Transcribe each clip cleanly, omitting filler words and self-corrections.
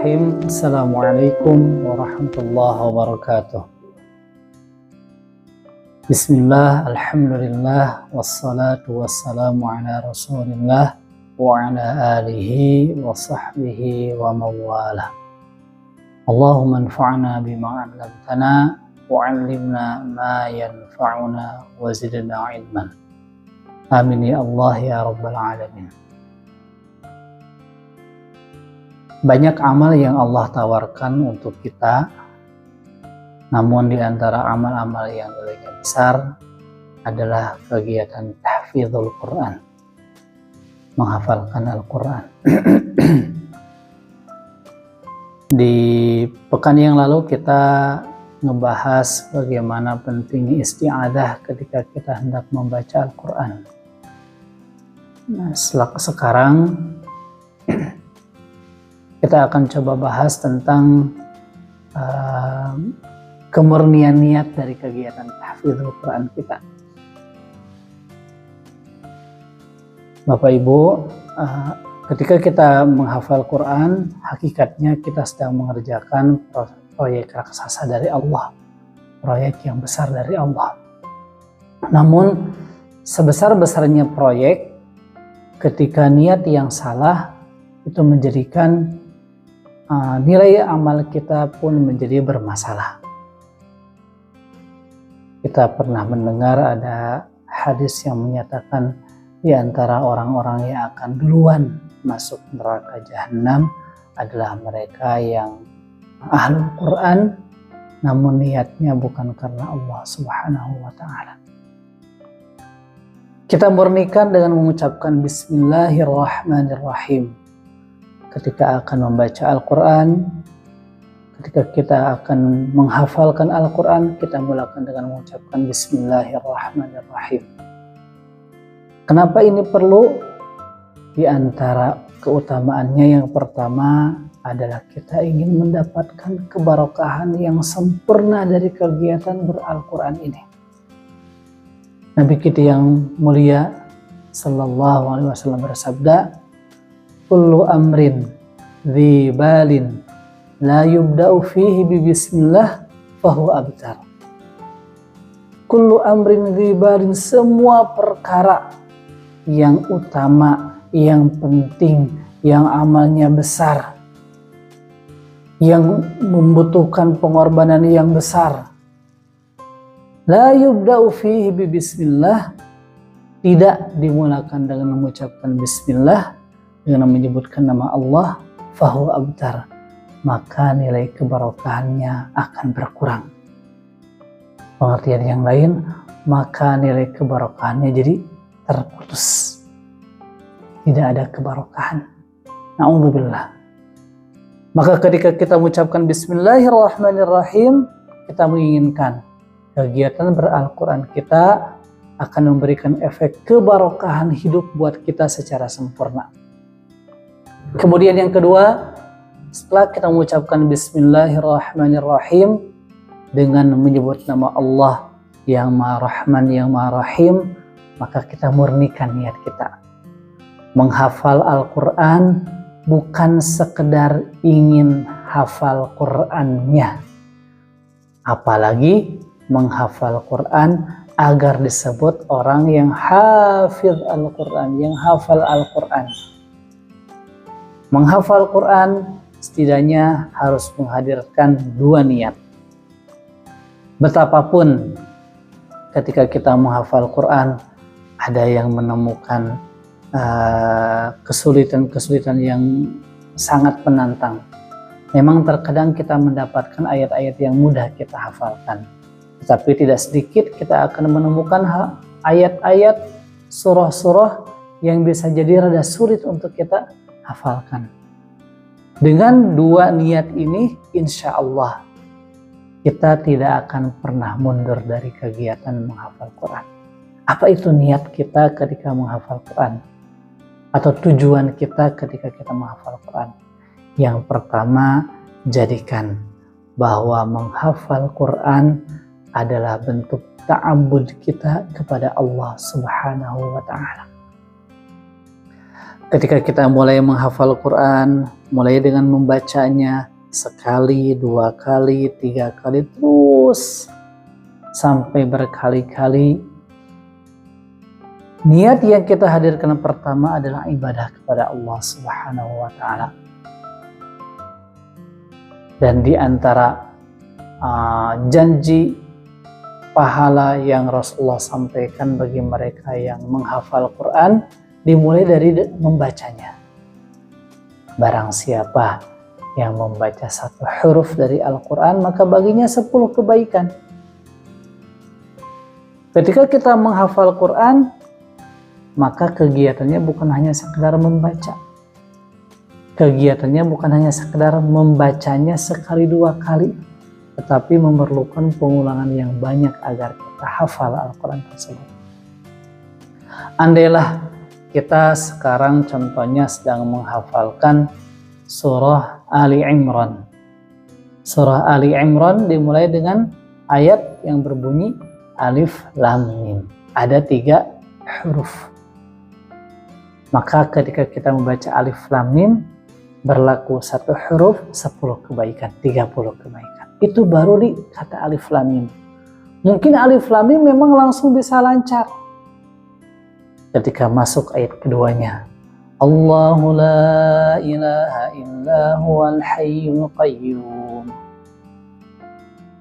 Bismillahirrahmanirrahim. Assalamualaikum warahmatullahi wabarakatuh. Bismillah, alhamdulillah, wassalatu wassalamu ala rasulillah wa ala alihi wa sahbihi wa mawala. Allahumma anfa'na bima 'allamtana wa 'allimna ma yanfa'una wa zidna ilman. Amin ya Allah ya rabbal alamin. Banyak amal yang Allah tawarkan untuk kita, namun di antara amal-amal yang nilainya besar adalah kegiatan tahfidzul Quran, menghafalkan Al-Quran. Di pekan yang lalu kita ngebahas bagaimana pentingnya isti'adzah ketika kita hendak membaca Al-Quran. Nah, sekarang kita akan coba bahas tentang kemurnian niat dari kegiatan tahfidzul Quran kita. Bapak Ibu, ketika kita menghafal Quran, hakikatnya kita sedang mengerjakan proyek raksasa dari Allah, proyek yang besar dari Allah. Namun sebesar-besarnya proyek, ketika niat yang salah itu menjadikan nilai amal kita pun menjadi bermasalah. Kita pernah mendengar ada hadis yang menyatakan di antara orang-orang yang akan duluan masuk neraka jahanam adalah mereka yang ahlul Quran, namun niatnya bukan karena Allah Subhanahu wa ta'ala. Kita murnikan dengan mengucapkan Bismillahirrahmanirrahim ketika akan membaca Al-Quran. Ketika kita akan menghafalkan Al-Quran, kita mulakan dengan mengucapkan Bismillahirrahmanirrahim. Kenapa ini perlu? Di antara keutamaannya yang pertama adalah kita ingin mendapatkan keberkahan yang sempurna dari kegiatan ber-Al-Quran ini. Nabi kita yang mulia sallallahu alaihi wasallam bersabda, kullu amrin dhi balin la yubda'u fihi bi bismillah fahuwa abtar. Kullu amrin dhi balin, semua perkara yang utama, yang penting, yang amalnya besar, yang membutuhkan pengorbanan yang besar, la yubda'u fihi bi bismillah, tidak dimulakan dengan mengucapkan bismillah, dengan menyebutkan nama Allah, fahu abtar, maka nilai keberkahannya akan berkurang. Pengertian yang lain, maka nilai keberkahannya jadi terputus, tidak ada keberkahan. Na'udzubillah. Maka ketika kita mengucapkan Bismillahirrahmanirrahim, kita menginginkan kegiatan ber-Al-Quran kita akan memberikan efek keberkahan hidup buat kita secara sempurna. Kemudian yang kedua, setelah kita mengucapkan Bismillahirrahmanirrahim dengan menyebut nama Allah yang Maha Rahman, yang Maha Rahim, maka kita murnikan niat kita. Menghafal Al-Quran bukan sekedar ingin hafal Qurannya, apalagi menghafal Quran agar disebut orang yang hafidh Al-Quran, yang hafal Al-Quran. Menghafal Quran setidaknya harus menghadirkan dua niat. Betapapun ketika kita menghafal Quran ada yang menemukan kesulitan-kesulitan yang sangat menantang. Memang terkadang kita mendapatkan ayat-ayat yang mudah kita hafalkan, tetapi tidak sedikit kita akan menemukan ayat-ayat, surah-surah yang bisa jadi rada sulit untuk kita hafalkan. Dengan dua niat ini, insya Allah kita tidak akan pernah mundur dari kegiatan menghafal Quran. Apa itu niat kita ketika menghafal Quran? Atau tujuan kita ketika kita menghafal Quran? Yang pertama, jadikan bahwa menghafal Quran adalah bentuk ta'abbud kita kepada Allah Subhanahu wa ta'ala. Ketika kita mulai menghafal Quran, mulai dengan membacanya sekali, 2 kali, 3 kali, terus sampai berkali-kali. Niat yang kita hadirkan pertama adalah ibadah kepada Allah Subhanahu wa Ta'ala. Dan di antara janji pahala yang Rasulullah sampaikan bagi mereka yang menghafal Quran, dimulai dari membacanya. Barang siapa yang membaca 1 huruf dari Al-Quran, maka baginya 10 kebaikan. Ketika kita menghafal Quran, maka kegiatannya bukan hanya sekedar membaca. Kegiatannya bukan hanya sekedar membacanya sekali 2 kali, tetapi memerlukan pengulangan yang banyak agar kita hafal Al-Quran tersebut. Andailah kita sekarang contohnya sedang menghafalkan surah Ali Imran. Surah Ali Imran dimulai dengan ayat yang berbunyi Alif Lam Mim. Ada 3 huruf. Maka ketika kita membaca Alif Lam Mim, berlaku 1 huruf 10 kebaikan, 30 kebaikan. Itu baru di kata Alif Lam Mim. Mungkin Alif Lam Mim memang langsung bisa lancar. Ketika masuk ayat keduanya, Allahu la ilaha illa huwal hayyul qayyum.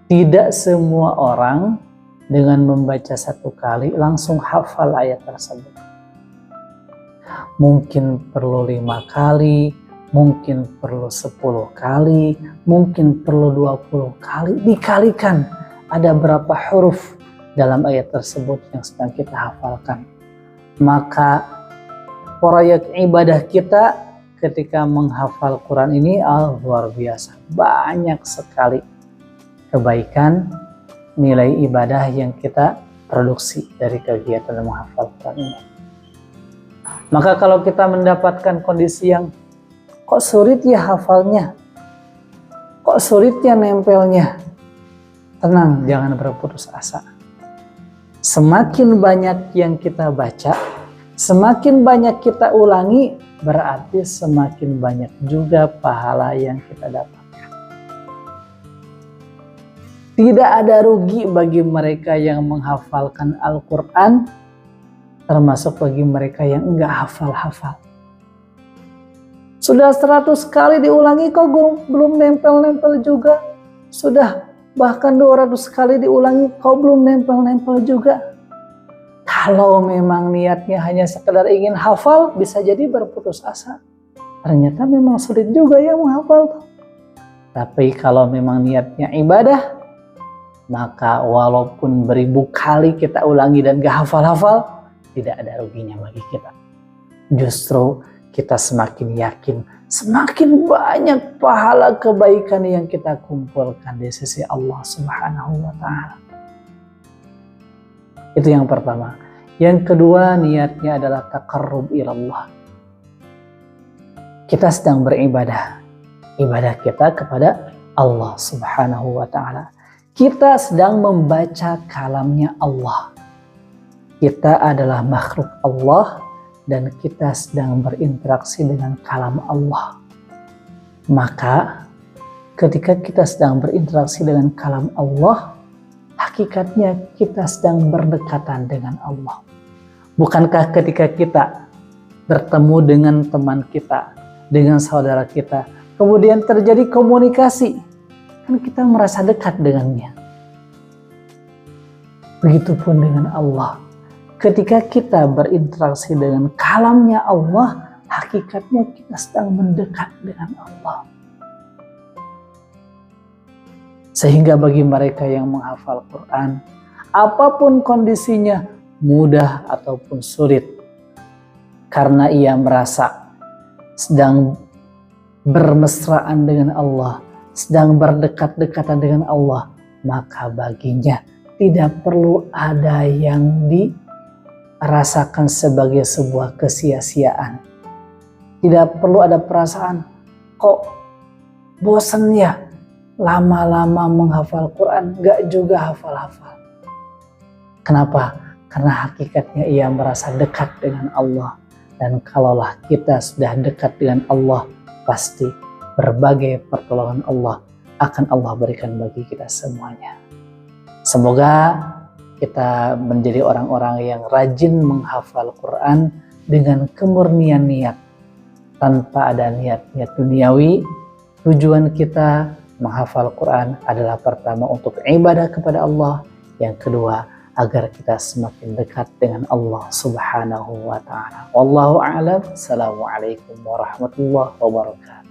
Tidak semua orang dengan membaca 1 kali langsung hafal ayat tersebut. Mungkin perlu 5 kali, mungkin perlu 10 kali, mungkin perlu 20 kali. Dikalikan ada berapa huruf dalam ayat tersebut yang sedang kita hafalkan. Maka proyek ibadah kita ketika menghafal Quran ini luar biasa. Banyak sekali kebaikan, nilai ibadah yang kita produksi dari kegiatan menghafal Quran ini. Maka kalau kita mendapatkan kondisi yang kok sulit ya hafalnya, kok sulit ya nempelnya, tenang, jangan berputus asa. Semakin banyak yang kita baca, semakin banyak kita ulangi, berarti semakin banyak juga pahala yang kita dapatkan. Tidak ada rugi bagi mereka yang menghafalkan Al-Quran, termasuk bagi mereka yang enggak hafal-hafal. Sudah 100 kali diulangi kok belum nempel-nempel juga. Sudah bahkan 200 kali diulangi kok belum nempel-nempel juga. Kalau memang niatnya hanya sekedar ingin hafal, bisa jadi berputus asa. Ternyata memang sulit juga ya menghafal. Tapi kalau memang niatnya ibadah, maka walaupun 1000 kali kita ulangi dan gak hafal-hafal, tidak ada ruginya bagi kita. Justru kita semakin yakin, semakin banyak pahala kebaikan yang kita kumpulkan di sisi Allah Subhanahu wa Ta'ala. Itu yang pertama. Yang kedua, niatnya adalah taqarrub ilallah. Kita sedang beribadah. Ibadah kita kepada Allah Subhanahu wa Ta'ala. Kita sedang membaca kalamnya Allah. Kita adalah makhluk Allah dan kita sedang berinteraksi dengan kalam Allah. Maka ketika kita sedang berinteraksi dengan kalam Allah, hakikatnya kita sedang berdekatan dengan Allah. Bukankah ketika kita bertemu dengan teman kita, dengan saudara kita, kemudian terjadi komunikasi, kan kita merasa dekat dengannya. Begitupun dengan Allah. Ketika kita berinteraksi dengan kalamnya Allah, hakikatnya kita sedang mendekat dengan Allah. Sehingga bagi mereka yang menghafal Quran, apapun kondisinya, mudah ataupun sulit, karena ia merasa sedang bermesraan dengan Allah, sedang berdekat-dekatan dengan Allah, maka baginya tidak perlu ada yang dirasakan sebagai sebuah kesia-siaan. Tidak perlu ada perasaan, kok bosan ya lama-lama menghafal Quran, gak juga hafal-hafal. Kenapa? Karena hakikatnya ia merasa dekat dengan Allah, Dan kalaulah kita sudah dekat dengan Allah, pasti berbagai pertolongan Allah akan Allah berikan bagi kita semuanya. Semoga kita menjadi orang-orang yang rajin menghafal Quran dengan kemurnian niat, tanpa ada niat-niat duniawi. Tujuan kita menghafal Quran adalah pertama untuk ibadah kepada Allah, yang kedua agar kita semakin dekat dengan Allah Subhanahu wa ta'ala. Wallahu a'lam. Assalamualaikum warahmatullahi wabarakatuh.